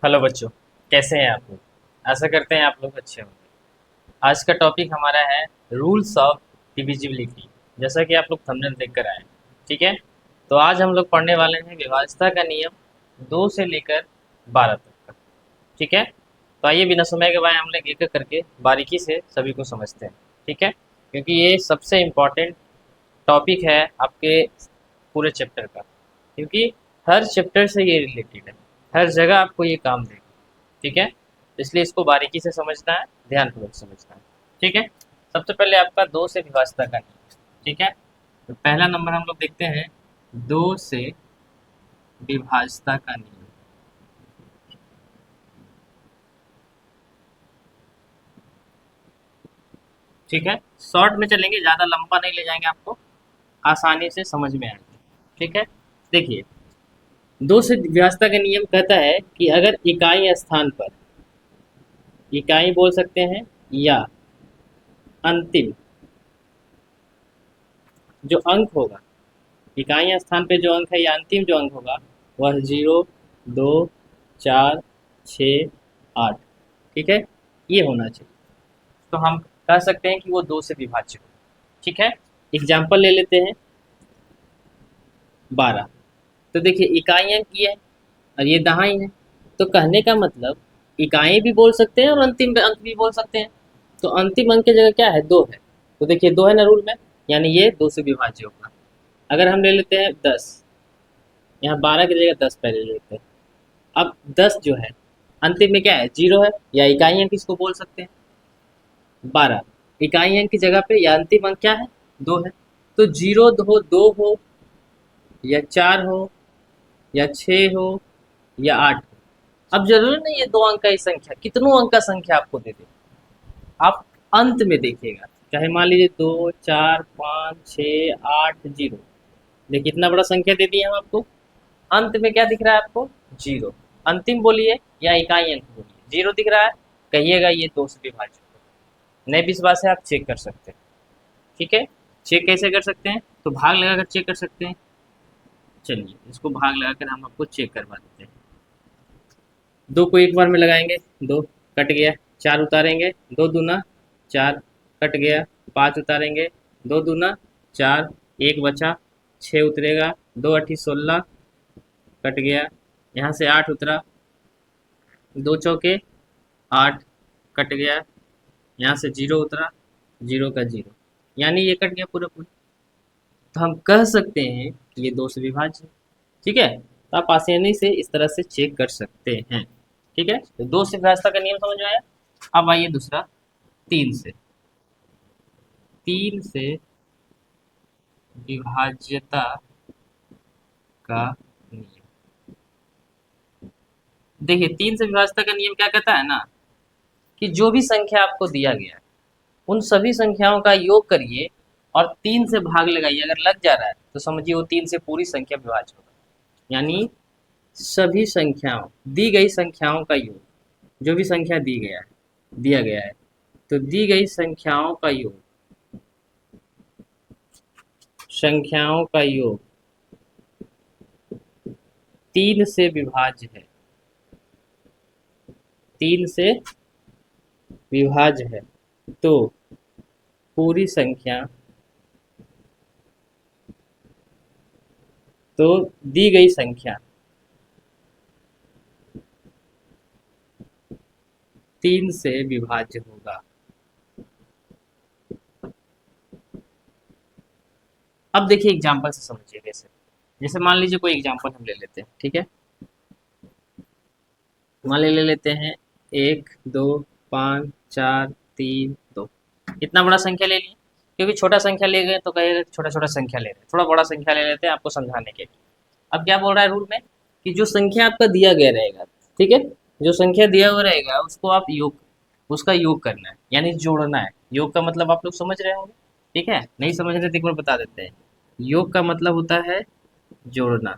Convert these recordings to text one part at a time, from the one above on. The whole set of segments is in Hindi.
हेलो बच्चों। कैसे हैं आप लोग? आशा करते हैं आप लोग अच्छे होंगे। आज का टॉपिक हमारा है रूल्स ऑफ डिविजिबिलिटी। जैसा कि आप लोग थंबनेल देख कर आए, ठीक है। तो आज हम लोग पढ़ने वाले हैं विभाज्यता का नियम 2 से लेकर 12 तक का, ठीक है। तो आइए बिना समय के हम लोग एक एक करके बारीकी से सभी को समझते हैं, ठीक है। क्योंकि ये सबसे इम्पोर्टेंट टॉपिक है आपके पूरे चैप्टर का, क्योंकि हर चैप्टर से ये रिलेटेड है, हर जगह आपको ये काम देगा, ठीक है। तो इसलिए इसको बारीकी से समझना है, ध्यानपूर्वक समझना है, ठीक है। सबसे पहले आपका दो से विभाज्यता का नियम, ठीक है। तो पहला नंबर हम लोग देखते हैं, दो से विभाज्यता का नियम। ठीक है, शॉर्ट में चलेंगे, ज़्यादा लंबा नहीं ले जाएंगे, आपको आसानी से समझ में आएगा, ठीक है। देखिए, दो से विभाज्यता का नियम कहता है कि अगर इकाई स्थान पर, इकाई बोल सकते हैं या अंतिम जो अंक होगा, इकाई स्थान पे जो अंक है या अंतिम जो अंक होगा वह 0, 2, 4, 6, 8, ठीक है, ये होना चाहिए। तो हम कह सकते हैं कि वो दो से विभाज्य हो, ठीक है। एग्जाम्पल ले लेते हैं, 12। तो देखिए इकाई अंक ये है और ये दहाई है, तो कहने का मतलब इकाई भी बोल सकते हैं और अंतिम अंक भी बोल सकते हैं। तो अंतिम अंक की जगह क्या है, 2 है। तो देखिए 2 है ना रूल में, यानी ये दो से विभाज्य होगा। अगर हम ले लेते हैं 10, यहाँ 12 की जगह 10 पहले ले लेते हैं। अब 10 जो है अंतिम में क्या है, 0 है, या इकाई अंक इसको बोल सकते हैं। 12 इकाई अंक की जगह पे या अंतिम अंक क्या है, 2 है। तो 0 हो, 2 हो, या 4 हो, या 6 हो, या 8 हो। अब जरूरी नहीं है दो अंक का ही संख्या, कितनों अंक का संख्या आपको दे दे, आप अंत में देखिएगा। चाहे मान लीजिए 2, 4, 5, 6, 8, 0। देखिए कितना बड़ा संख्या दे दिए हम आपको, अंत में क्या दिख रहा है आपको, 0। अंतिम बोलिए या इकाई अंक बोलिए, 0 दिख रहा है, कहिएगा ये दो से विभाजित है। नहीं विश्वास है आप चेक कर सकते हैं, ठीक है। चेक कैसे कर सकते हैं, तो भाग लगाकर चेक कर सकते हैं। चलिए इसको भाग लगाकर हम आपको चेक करवा देते हैं। दो को एक बार में लगाएंगे, दो कट गया। चार उतारेंगे, दो दूना चार, कट गया। पाँच उतारेंगे, दो दूना चार, एक बचा। छः उतरेगा, दो अठी 16, कट गया। यहाँ से आठ उतरा, दो चौके आठ, कट गया। यहाँ से जीरो उतरा, जीरो का जीरो, यानी ये कट गया पूरा पूरा। तो हम कह सकते हैं कि ये दो से विभाज्य है, ठीक है। तो आप आसानी से इस तरह से चेक कर सकते हैं, ठीक है। तो दो से विभाज्यता का नियम समझ में आया। अब आइए दूसरा, तीन से, तीन से विभाज्यता का नियम। देखिए तीन से विभाज्यता का नियम क्या कहता है ना, कि जो भी संख्या आपको दिया गया है उन सभी संख्याओं का योग करिए और तीन से भाग लगाइए। अगर लग जा रहा है तो समझिए वो तीन से पूरी संख्या विभाज्य होगा। यानी सभी संख्याओं, दी गई संख्याओं का योग, जो भी संख्या दी गया है, दिया गया है, तो दी गई संख्याओं का योग, संख्याओं का योग तीन से विभाज्य है, तीन से विभाज्य है। तो पूरी संख्या, तो दी गई संख्या तीन से विभाज्य होगा। अब देखिए एग्जाम्पल से समझिए कैसे। जैसे मान लीजिए कोई एग्जाम्पल हम ले लेते हैं, ठीक है। मान ले लेते हैं एक, दो, पाँच, चार, तीन, दो। इतना बड़ा संख्या ले लिए, क्योंकि छोटा संख्या ले गए तो कहेगा छोटा छोटा संख्या ले रहे हैं, थोड़ा बड़ा संख्या ले लेते हैं आपको समझाने के लिए। अब क्या बोल रहा है रूल में, कि जो संख्या आपका दिया गया रहेगा, ठीक है, जो संख्या दिया हुआ रहेगा उसको आप योग, उसका योग करना है, यानी जोड़ना है। योग का मतलब आप लोग समझ रहे होंगे, ठीक है। नहीं समझ रहे तो एक बार बता देते हैं। योग का मतलब होता है जोड़ना,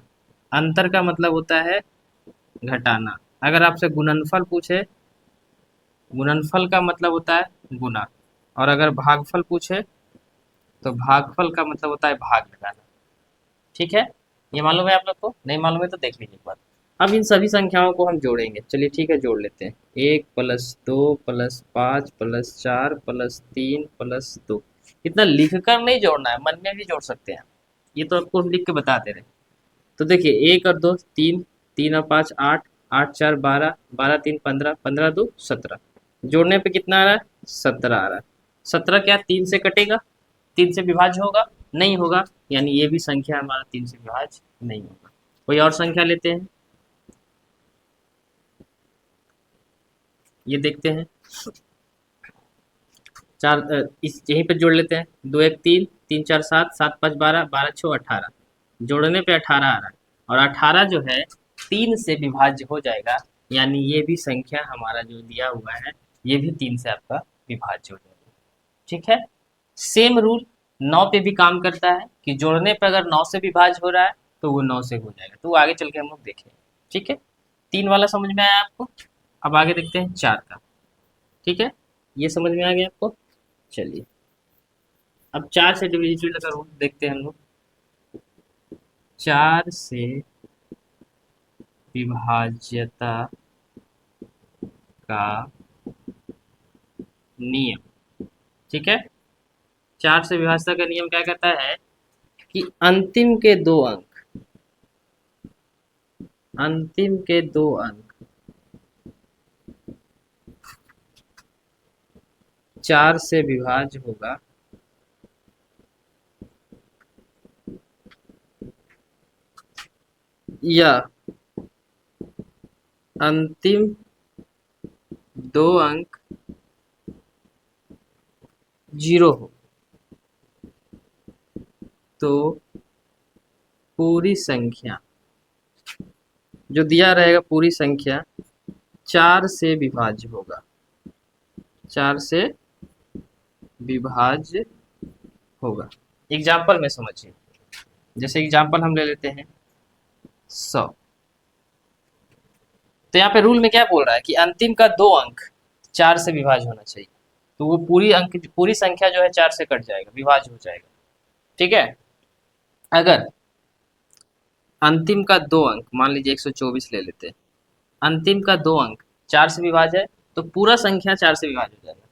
अंतर का मतलब होता है घटाना। अगर आपसे गुणनफल पूछे, गुणनफल का मतलब होता है गुना। और अगर भागफल पूछे तो भागफल का मतलब होता है भाग लगाना, ठीक है। ये मालूम है आप लोग को, नहीं मालूम है तो देख लीजिए एक बार। अब इन सभी संख्याओं को हम जोड़ेंगे। चलिए ठीक है, जोड़ लेते हैं। 1+2+5+4+3+2। इतना लिख कर नहीं जोड़ना है, मन में भी जोड़ सकते हैं। ये तो आपको हम लिख के बता दे रहे हैं। तो देखिए 1 और 2 3, 3 और 5 8, 8×4 12, 12×3 15, 15×2 17। जोड़ने पे कितना आ रहा है? 17 आ रहा है। 17 क्या 3 से कटेगा? 3 से विभाज्य होगा? नहीं होगा, यानी ये भी संख्या हमारा 3 से विभाज्य नहीं होगा। कोई और संख्या लेते हैं, ये देखते हैं। इस यहीं पे जोड़ लेते हैं। 2 1 3, 3 4 7, 7 5 12, 12 6 18। जोड़ने पे 18 आ रहा है, और 18 जो है 3 से विभाज्य हो जाएगा, यानी ये भी संख्या हमारा जो दिया हुआ है ये भी 3 से आपका विभाज्य हो जाएगा। ठीक है। सेम रूल 9 पे भी काम करता है कि जोड़ने पे अगर 9 से विभाज्य हो रहा है तो वो 9 से हो जाएगा। तो वो आगे चल के हम लोग देखेंगे। ठीक है, 3 वाला समझ में आया आपको? अब आगे देखते हैं 4 का। ठीक है, ये समझ में आ गया आपको? चलिए, अब 4 से डिविजिबल का रूल देखते हैं हम लोग। 4 से विभाज्यता का नियम। ठीक है, 4 से विभाज्यता का नियम क्या कहता है कि अंतिम के दो अंक 4 से विभाज्य होगा या अंतिम 2 अंक 0 हो तो पूरी संख्या जो दिया रहेगा, पूरी संख्या 4 से विभाज्य होगा। 4 से विभाज्य होगा। एग्जाम्पल में समझिए, जैसे एग्जाम्पल हम ले लेते हैं 100। तो यहाँ पे रूल में क्या बोल रहा है कि अंतिम का 2 अंक 4 से विभाज्य होना चाहिए। तो वो पूरी संख्या जो है 4 से कट जाएगा, विभाज्य हो जाएगा। ठीक है, अगर अंतिम का 2 अंक, मान लीजिए 124 ले लेते हैं, अंतिम का 2 अंक 4 से विभाज्य है तो पूरा संख्या 4 से विभाज्य हो जाएगा।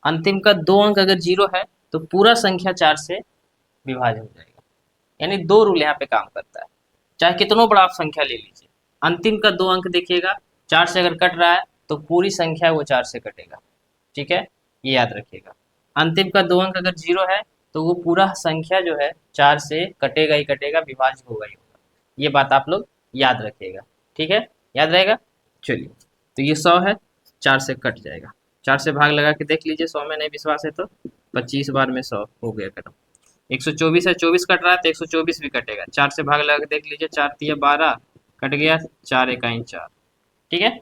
अंतिम का 2 अंक अगर 0 है तो पूरा संख्या 4 से विभाज्य हो जाएगा। यानी 2 रूल यहाँ पे काम करता है। चाहे कितनों बड़ा आप संख्या ले लीजिए, अंतिम का 2 अंक देखिएगा 4 से अगर कट रहा है तो पूरी संख्या वो 4 से कटेगा। ठीक है, ये याद रखिएगा। अंतिम का 2 अंक अगर 0 है तो वो पूरा संख्या जो है 4 से कटेगा ही कटेगा, विभाज्य होगा ही होगा। ये बात आप लोग याद रखिएगा। ठीक है, याद रहेगा। चलिए, तो ये 100 है, 4 से कट जाएगा। 4 से भाग लगा के देख लीजिए, 100 में नहीं विश्वास है तो 25 बार में 100 हो गया खत्म। 124 है, 24 कट रहा है तो 124 भी कटेगा। 4 से भाग लगा के देख लीजिए, 4 तिया 12 कट गया, 4 इकाई 4। ठीक है,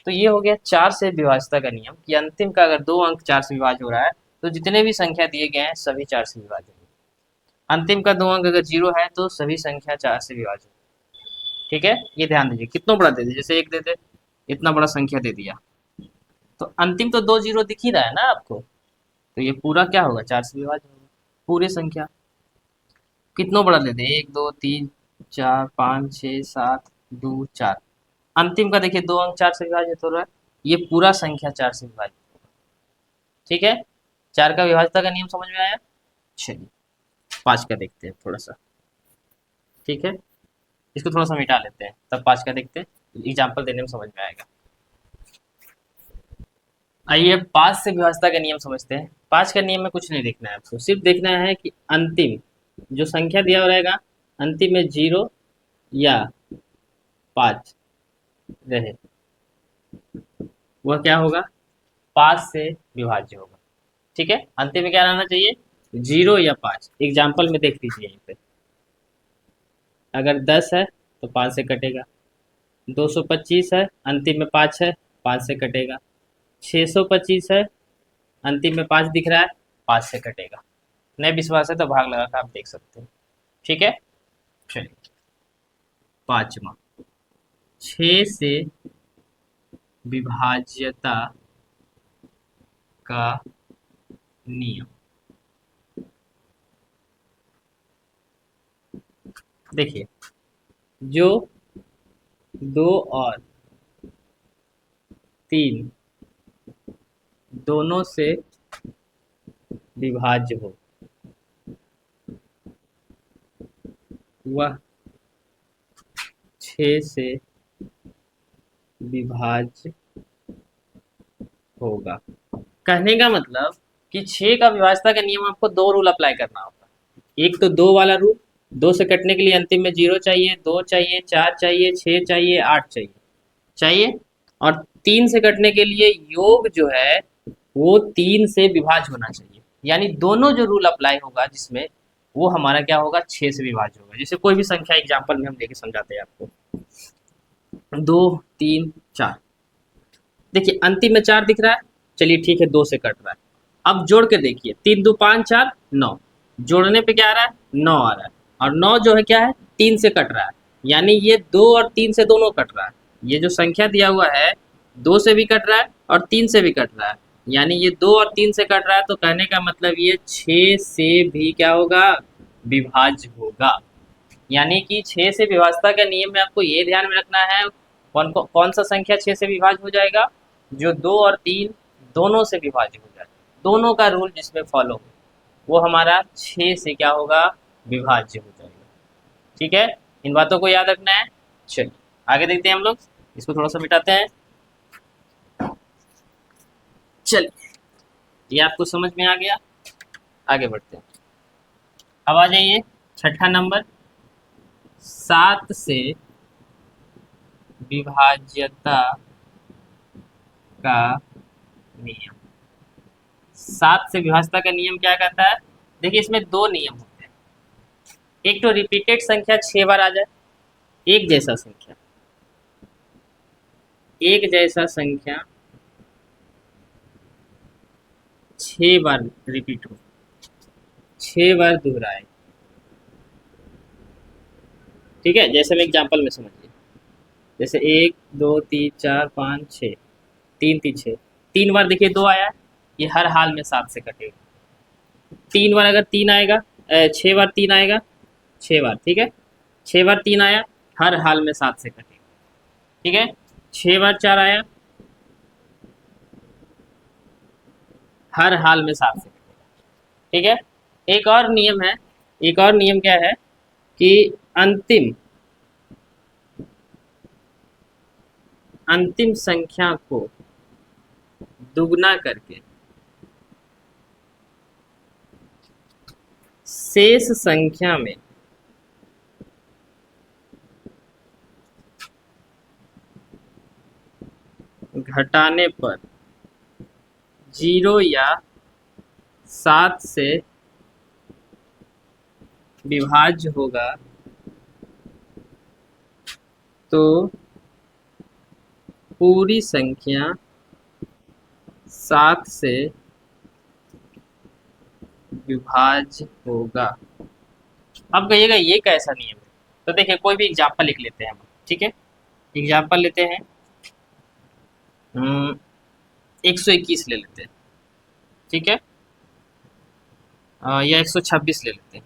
तो ये हो गया 4 से विभाज्यता का नियम कि अंतिम का अगर 2 अंक 4 से विभाज्य हो रहा है तो जितने भी संख्या दिए गए हैं सभी 4 से विभाज्य होंगे। अंतिम का 2 अंक अगर 0 है तो सभी संख्या 4 से विभाज्य होंगे। ठीक है, ये ध्यान दीजिए। कितना बड़ा दे दीजिए, जैसे 1 दे दे, इतना बड़ा संख्या दे दिया तो अंतिम तो 2 जीरो दिख ही रहा है ना आपको, तो ये पूरा क्या होगा, 4 से विभाज्य होगा पूरी संख्या। कितना बड़ा दे दे, 1 2 3 4 5 6 7 2 4, अंतिम का देखिए 2 अंक 4 से विभाजित हो रहा है, ये पूरा संख्या 4 से विभाजित होगा। ठीक है, 4 का विभाज्यता का नियम समझ में आया। चलिए 5 का देखते हैं थोड़ा सा। ठीक है, इसको थोड़ा सा मिटा लेते हैं, तब 5 का देखते हैं, एग्जाम्पल देने में समझ में आएगा। आइए 5 से विभाज्यता का नियम समझते हैं। 5 का नियम में कुछ नहीं देखना है आपको, सिर्फ देखना है कि अंतिम जो संख्या दिया हुआ रहेगा, अंतिम में 0 या 5 रहे, वह क्या होगा, 5 से विभाज्य होगा। ठीक है, अंतिम में क्या रहना चाहिए, 0 या 5। एग्जाम्पल में देख लीजिए यहीं पे, अगर 10 है तो 5 से कटेगा, 225 है अंतिम में 5 है, 5 से कटेगा, 625 है अंतिम में 5 दिख रहा है, 5 से कटेगा। नहीं विश्वास है तो भाग लगा कर आप देख सकते हैं। ठीक है, चलिए 5वां, 6 से विभाज्यता का नियम। देखिए, जो 2 और 3 दोनों से विभाज्य हो, वह 6 से विभाज्य होगा। कहने का मतलब कि 6 का विभाज्यता का नियम आपको 2 रूल अप्लाई करना होगा। एक तो 2 वाला रूल, 2 से कटने के लिए अंतिम में 0 चाहिए, 2 चाहिए, 4 चाहिए, 6 चाहिए, 8 चाहिए, और 3 से कटने के लिए योग जो है वो 3 से विभाज्य होना चाहिए। यानी दोनों जो रूल अप्लाई होगा जिसमें, वो हमारा क्या होगा, 6 से विभाज्य होगा। जैसे कोई भी संख्या एग्जाम्पल में हम लेके समझाते हैं आपको, 2, 3, 4। देखिए अंतिम में 4 दिख रहा है, चलिए ठीक है, 2 से कट रहा है। अब जोड़ के देखिए, 3 2 5 4 9, जोड़ने पे क्या आ रहा है, 9 आ रहा है, और 9 जो है क्या है, 3 से कट रहा है, यानी ये 2 और 3 से दोनों कट रहा है। ये जो संख्या दिया हुआ है 2 से भी कट रहा है और 3 से भी कट रहा है, यानी ये 2 और 3 से कट रहा है, तो कहने का मतलब ये 6 से भी क्या होगा, विभाज्य होगा। यानी कि 6 से विभाज्यता के नियम में आपको ये ध्यान में रखना है, कौन सा संख्या 6 से विभाज्य हो जाएगा, जो 2 और 3 दोनों से विभाज्य हो जाए, दोनों का रूल जिसमें फॉलो हो, वो हमारा 6 से क्या होगा, विभाज्य हो जाएगा। ठीक है, इन बातों को याद रखना है। चलिए आगे देखते हैं हम लोग, इसको थोड़ा सा मिटाते हैं। चलिए, ये आपको समझ में आ गया, आगे बढ़ते हैं। अब आ जाइए छठा नंबर, 7 से विभाज्यता का नियम। 7 से विभाज्यता का नियम क्या कहता है, देखिए इसमें 2 नियम होते हैं। एक तो रिपीटेड संख्या 6 बार आ जाए, एक जैसा संख्या, एक जैसा संख्या 6 बार रिपीट हो, 6 बार दोहराए। ठीक है, जैसे मैं एग्जांपल में समझिए, जैसे 1 2 3 4 5 6, 3 3 6, 3 बार देखिए 2 आया, ये हर हाल में 7 से कटेगा। 3 बार अगर 3 आएगा, 6 बार 3 आएगा, 6 बार, ठीक है, 6 बार 3 आया, हर हाल में 7 से कटेगा। ठीक है, 6 बार 4 आया, हर हाल में 7 से कटेगा। ठीक है, एक और नियम है, एक और नियम क्या है कि अंतिम संख्या को दुगना करके शेष संख्या में घटाने पर 0 या 7 से विभाज्य होगा, तो पूरी संख्या 7 से विभाज्य होगा। अब कहिएगा ये कैसा नियम है, तो देखिए कोई भी एग्जाम्पल लिख लेते हैं हम। ठीक है, एग्जाम्पल लेते हैं, 121 ले लेते हैं। ठीक है, या 126 ले लेते हैं।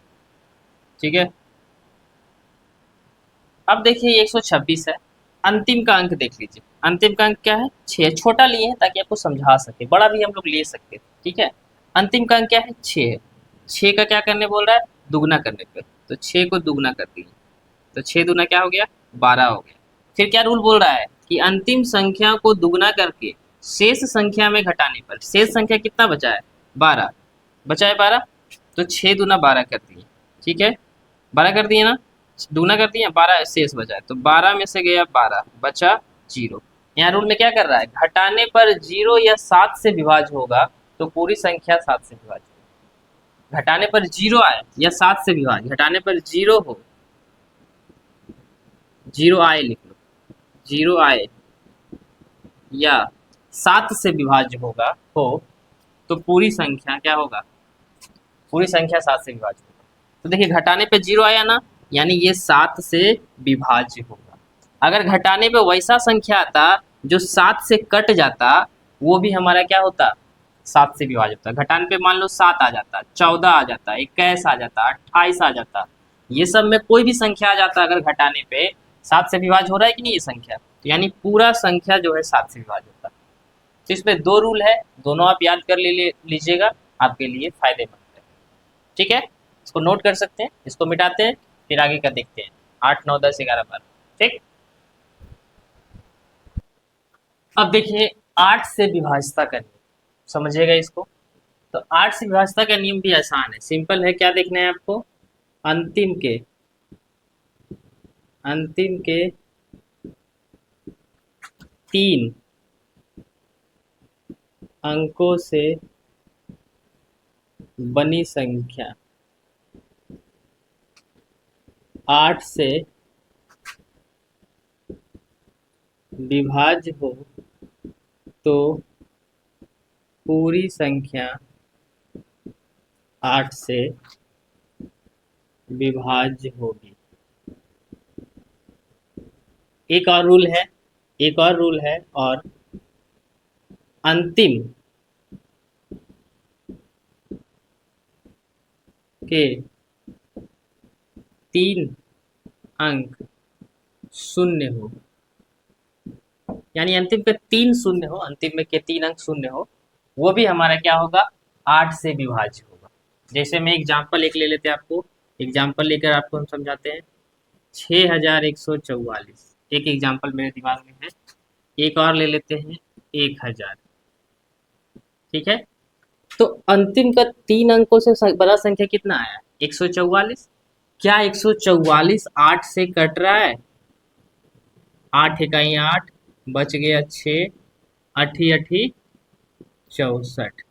ठीक है, अब देखिए 126 है, अंतिम का अंक देख लीजिए, अंतिम का अंक क्या है, 6। छोटा लिए हैं ताकि आपको समझा सके, बड़ा भी हम लोग ले सकते हैं। ठीक है, अंतिम का अंक क्या है, 6 है। 6 का क्या करने बोल रहा है, दुगना करने पे, तो 6 को दुगना कर दिए, तो 6 दूना क्या हो गया, 12 हो गया। फिर क्या रूल बोल रहा है कि अंतिम संख्या को दुगना करके शेष संख्या में घटाने पर, शेष संख्या कितना बचा है, 12 बचा है, 12, तो 6 दूना 12 कर दिए। ठीक है, 12 कर दिए ना, दूना कर दिए, 12 शेष बचा है, तो 12 में से गया 12, बचा 0। यहाँ रूल में क्या कर रहा है, घटाने पर 0 या 7 से विभाज्य होगा, तो पूरी संख्या 7 से विभाज्य होगी। घटाने पर 0 आए या 7 से विभाज्य, घटाने पर 0 हो, 0 आए लिख लो, 0 आए या 7 से विभाज्य होगा हो, तो पूरी संख्या क्या होगा, पूरी संख्या 7 से विभाज्य होगा। तो देखिए घटाने पे 0 आया ना, यानी ये 7 से विभाज्य होगा। अगर घटाने पे वैसा संख्या आता जो 7 से कट जाता, वो भी हमारा क्या होता, 7 से विभाज्य होता। घटाने पे मान लो 7 आ जाता, 14 आ जाता, 21 आ जाता, 28 आ जाता, ये सब में कोई भी संख्या आ जाता अगर घटाने पे, 7 से विभाज्य हो रहा है कि नहीं ये संख्या, तो यानी पूरा संख्या जो है 7 से विभाज्य होता है। तो इसमें 2 रूल है, दोनों आप याद कर लीजिएगा, आपके लिए फायदेमंद है। ठीक है, इसको नोट कर सकते हैं, इसको मिटाते हैं, फिर आगे का देखते हैं। 8 9 10 11 12। ठीक, अब देखिए 8 से विभाज्यता का नियम समझिएगा इसको। तो 8 से विभाज्यता का नियम भी आसान है, सिंपल है। क्या देखना है आपको, अंतिम के अंतिम के 3 अंकों से बनी संख्या 8 से विभाज्य हो तो पूरी संख्या 8 से विभाज्य होगी। एक और रूल है, एक और रूल है, और अंतिम के 3 अंक शून्य हो, यानी अंतिम के 3 शून्य हो, अंतिम में के 3 अंक शून्य हो, वो भी हमारा क्या होगा, 8 से विभाज्य होगा। जैसे मैं एग्जाम्पल एक ले लेते हैं, आपको एग्जाम्पल लेकर आपको हम समझाते हैं। 6144, एक एग्जाम्पल मेरे दिमाग में है। एक और ले लेते हैं 1000। ठीक है, तो अंतिम का 3 अंकों से बड़ा संख्या कितना आया, 144। क्या 144 8 से कट रहा है, 8 इकाई 8, बच गया 6, अठी अठी 64।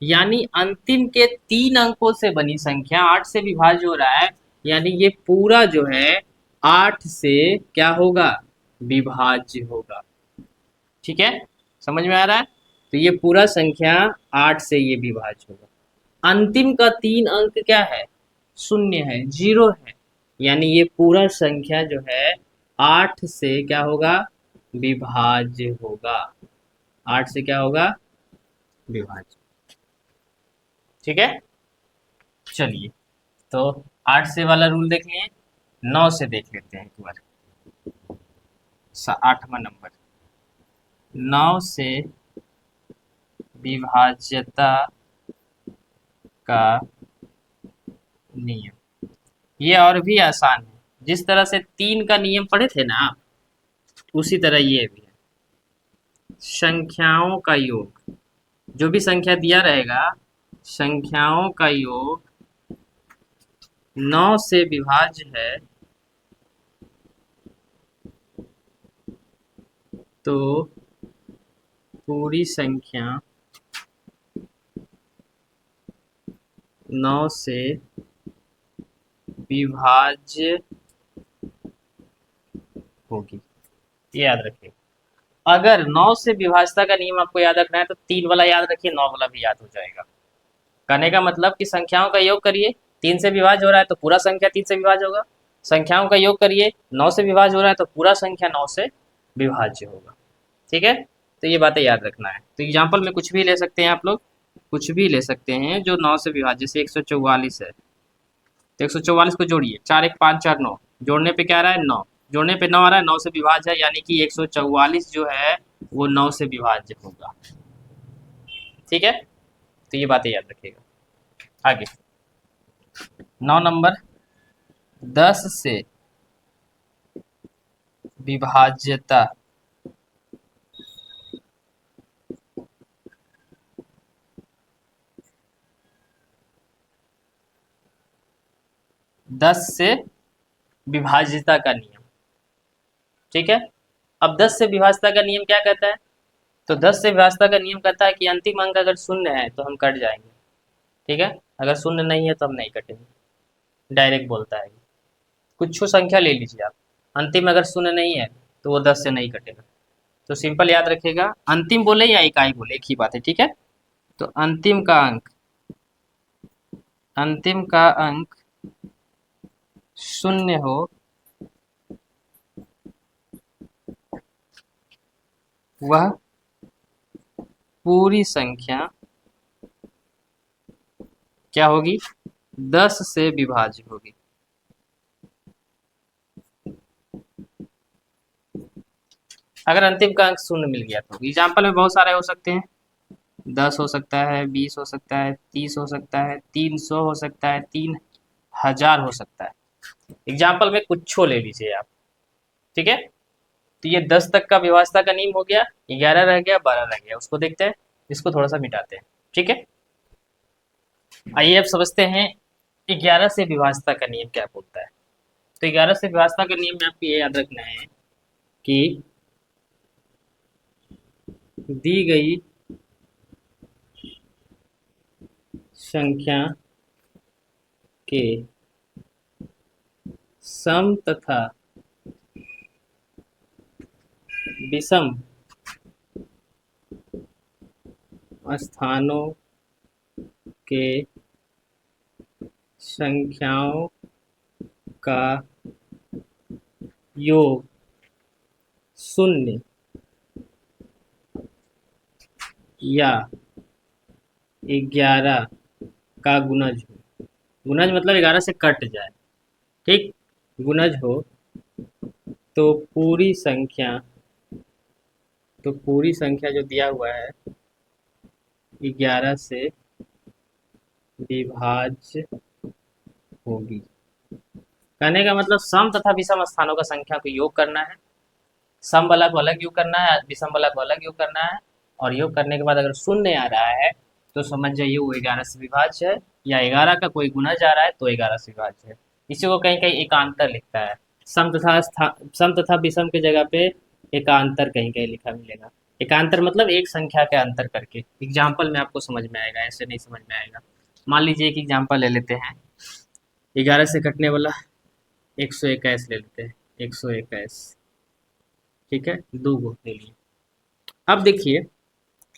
यानी अंतिम के 3 अंकों से बनी संख्या 8 से विभाज्य हो रहा है, यानी ये पूरा जो है 8 से क्या होगा, विभाज्य होगा। ठीक है, समझ में आ रहा है, तो ये पूरा संख्या 8 से ये विभाज्य होगा। अंतिम का 3 अंक क्या है, शून्य है, 0 है, यानी ये पूरा संख्या जो है 8 से क्या होगा, विभाज्य होगा। 8 से क्या होगा, विभाज्य। ठीक है, चलिए, तो 8 से वाला रूल देख लिए, 9 से देख लेते हैं एक बार। 8वां नंबर, 9 से विभाज्यता का नियम, ये और भी आसान है। जिस तरह से 3 का नियम पढ़े थे ना आप, उसी तरह ये भी है। संख्याओं का योग, जो भी संख्या दिया रहेगा, संख्याओं का योग 9 से विभाज्य है तो पूरी संख्या 9 से विभाज्य होगी, ये याद रखिए। अगर 9 से विभाज्यता का नियम आपको याद रखना है तो 3 वाला याद रखिए, 9 वाला भी याद हो जाएगा। कहने का मतलब कि संख्याओं का योग करिए, 3 से विभाज्य हो रहा है तो पूरा संख्या 3 से विभाज्य होगा। संख्याओं का योग करिए, 9 से विभाज्य हो रहा है तो पूरा संख्या 9 से विभाज्य होगा। ठीक है, तो ये बातें याद रखना है। तो एग्जाम्पल में कुछ भी ले सकते हैं आप लोग, कुछ भी ले सकते हैं जो 9 से विभाज्य, जैसे 144 है, तो 144 को जोड़िए, 4 1 5 4 9, जोड़ने पे क्या आ रहा है, 9, जोड़ने पे 9 आ रहा है, 9 से विभाज्य है, यानी कि 144 जो है वो 9 से विभाज्य होगा। ठीक है, तो ये बातें याद रखिएगा। आगे 9 नंबर, 10 से विभाज्यता दस से विभाज्यता का नियम। ठीक है, अब 10 से विभाज्यता का नियम क्या कहता है, तो 10 से विभाज्यता का नियम कहता है कि अंतिम अंक अगर शून्य है तो हम कट जाएंगे। ठीक है, अगर शून्य नहीं है तो हम नहीं कटेंगे, डायरेक्ट बोलता है। कुछ संख्या ले लीजिए आप, अंतिम अगर शून्य नहीं है तो वो 10 से नहीं कटेगा। तो सिंपल याद रखिएगा, अंतिम बोले या इकाई बोले एक ही बात है। ठीक है, तो अंतिम का अंक शून्य हो वह पूरी संख्या क्या होगी, 10 से विभाज्य होगी। अगर अंतिम का अंक शून्य मिल गया तो एग्जाम्पल में बहुत सारे हो सकते हैं। 10 हो सकता है, 20 हो सकता है, 30 हो सकता है, 300 हो सकता है, 3000 हो सकता है। एग्जाम्पल में कुछ ले लीजिए आप। ठीक है, तो ये 10 तक का विभाज्यता का नियम हो गया, 11 रह गया, 12 रह गया, उसको देखते हैं, इसको थोड़ा सा मिटाते हैं। ठीक है, आइए अब समझते हैं 11 से विभाज्यता का नियम क्या बोलता है। तो 11 से विभाज्यता का नियम में आपको ये याद रखना है कि दी गई संख्या के सम तथा विषम स्थानों के संख्याओं का योग शून्य या 11 का गुणज हो। गुणज मतलब 11 से कट जाए। ठीक, गुणज हो तो पूरी संख्या जो दिया हुआ है 11 से विभाज्य होगी। कहने का मतलब सम तथा विषम स्थानों का संख्या को योग करना है। सम वाला को अलग योग करना है, विषम वाला को अलग योग करना है, और योग करने के बाद अगर शून्य आ रहा है तो समझ जाइए वो 11 से विभाज्य है, या 11 का कोई गुणज आ रहा है तो 11 से विभाज्य है। इसी को कहीं कहीं एकांतर लिखता है। सम तथा विषम की जगह पे एकांतर कहीं कहीं लिखा मिलेगा। एकांतर मतलब एक संख्या के अंतर करके। एग्जाम्पल में आपको समझ में आएगा, ऐसे नहीं समझ में आएगा। मान लीजिए एक एग्जाम्पल ले लेते हैं, 11 से कटने वाला 121 ले लेते हैं, 121। ठीक है, दो गो ले लिए। अब देखिए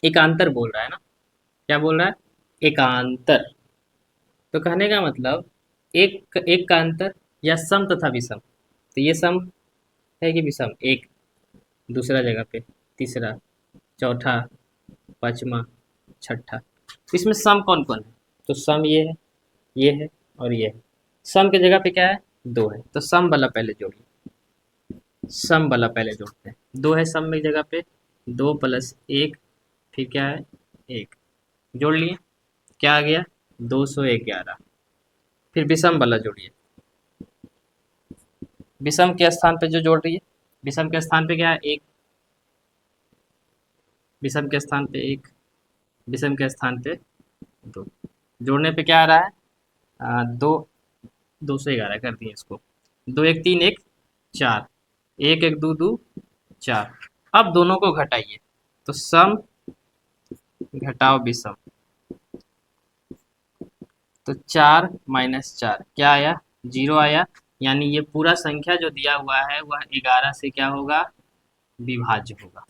एकांतर बोल रहा है ना, क्या बोल रहा है, एकांतर। तो कहने का मतलब एक एक का अंतर या सम तथा विषम। तो ये सम है कि विषम, एक दूसरा जगह पे, तीसरा, चौथा, पांचवा, छठा। इसमें सम कौन कौन है, तो सम ये है और ये है। सम की जगह पे क्या है, दो है, तो सम वाला पहले जोड़िए। सम वाला पहले जोड़ते हैं, दो है सम की जगह पे, 2 प्लस 1, फिर क्या है, 1, जोड़ लिए, क्या आ गया, 211। फिर विषम वाला जोड़िए, विषम के स्थान पे जो जोड़ रही है, विषम के स्थान पे क्या है, एक, विषम के स्थान पे एक, विषम के स्थान पे दो, जोड़ने पे क्या आ रहा है, दो, 211 कर दिए इसको, दो एक तीन एक चार, एक एक दो दो चार। अब दोनों को घटाइए, तो सम घटाओ विषम, तो 4 माइनस 4 क्या आया, 0 आया। यानी ये पूरा संख्या जो दिया हुआ है वह 11 से क्या होगा, विभाज्य होगा।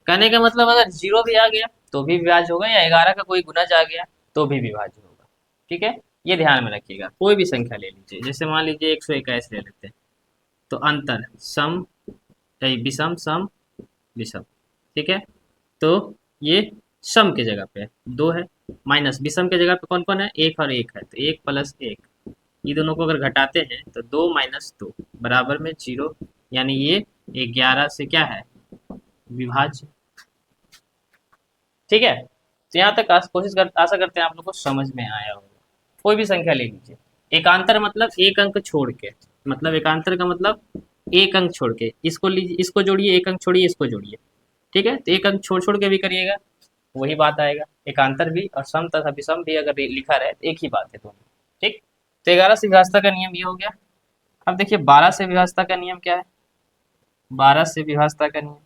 कहने का मतलब अगर 0 भी आ गया तो भी विभाज्य होगा, या 11 का कोई गुणज आ गया तो भी विभाज्य होगा। ठीक है, ये ध्यान में रखिएगा। कोई भी संख्या ले लीजिए, जैसे मान लीजिए 121 ले लेते हैं, तो अंतर सम विषम सम विषम। ठीक है, तो ये सम के जगह पे दो है, माइनस विषम के जगह पे कौन कौन है, एक और एक है, तो एक प्लस एक, ये दोनों को अगर घटाते हैं तो 2 माइनस 2 बराबर में 0। यानी ये 11 से क्या है, विभाज्य। ठीक है, तो यहाँ तक आशा करते हैं आप लोग को समझ में आया होगा। कोई भी संख्या ले लीजिए, एकांतर मतलब एक अंक छोड़ के, मतलब एकांतर का मतलब एक अंक छोड़ के, इसको लीजिए, इसको जोड़िए, एक अंक छोड़िए, इसको जोड़िए। ठीक है, तो एक अंक छोड़ छोड़ के भी करिएगा, वही बात आएगा। एकांतर भी और सम तथा विषम भी अगर लिखा रहे तो एक ही बात है दोनों। ठीक, तो 11 से विभाज्यता का नियम ये हो गया। अब देखिए 12 से विभाज्यता का नियम क्या है, 12 से विभाज्यता का नियम,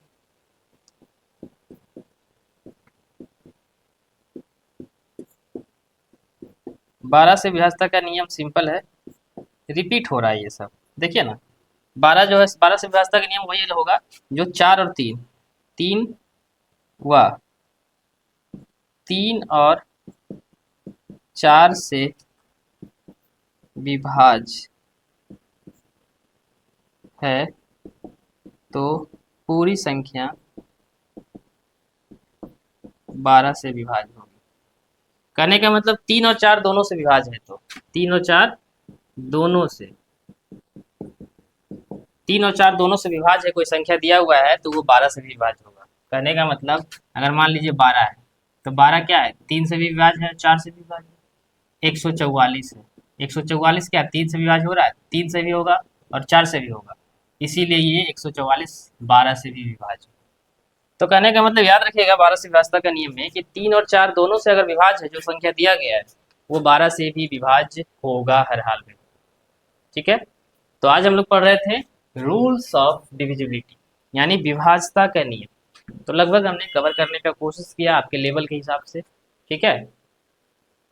12 से विभाज्यता का नियम सिंपल है, रिपीट हो रहा है ये सब। देखिए ना, 12 जो है, 12 से विभाज्यता का नियम वही होगा जो 4 और 3, 3 व 3 और 4 से विभाज्य है तो पूरी संख्या 12 से विभाज्य होगी। कहने का मतलब 3 और 4 दोनों से विभाज्य है, तो 3 और 4 दोनों से 3 और 4 दोनों से विभाज्य है, कोई संख्या दिया हुआ है तो वो 12 से भी विभाज्य होगा। कहने का मतलब अगर मान लीजिए 12 है तो 12 क्या है, 3 से भी विभाज्य है, 4 से भी विभाज्य है। 144 है, 144 क्या 3 से विभाज्य हो रहा है, 3 से भी होगा और 4 से भी होगा, इसीलिए ये 144 12 से भी विभाज्य। तो कहने का मतलब याद रखिएगा 12 से विभाज्यता का नियम में कि 3 और 4 दोनों से अगर विभाज्य है, जो संख्या दिया गया है वो 12 से भी विभाज्य होगा हर हाल में। ठीक है, तो आज हम लोग पढ़ रहे थे रूल्स ऑफ डिविजिबिलिटी यानी विभाज्यता का नियम। तो लगभग हमने कवर करने का कोशिश किया आपके लेवल के हिसाब से। ठीक है,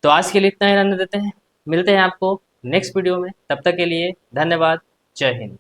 तो आज के लिए इतना ही रहने देते हैं, मिलते हैं आपको नेक्स्ट वीडियो में, तब तक के लिए धन्यवाद, जय हिंद।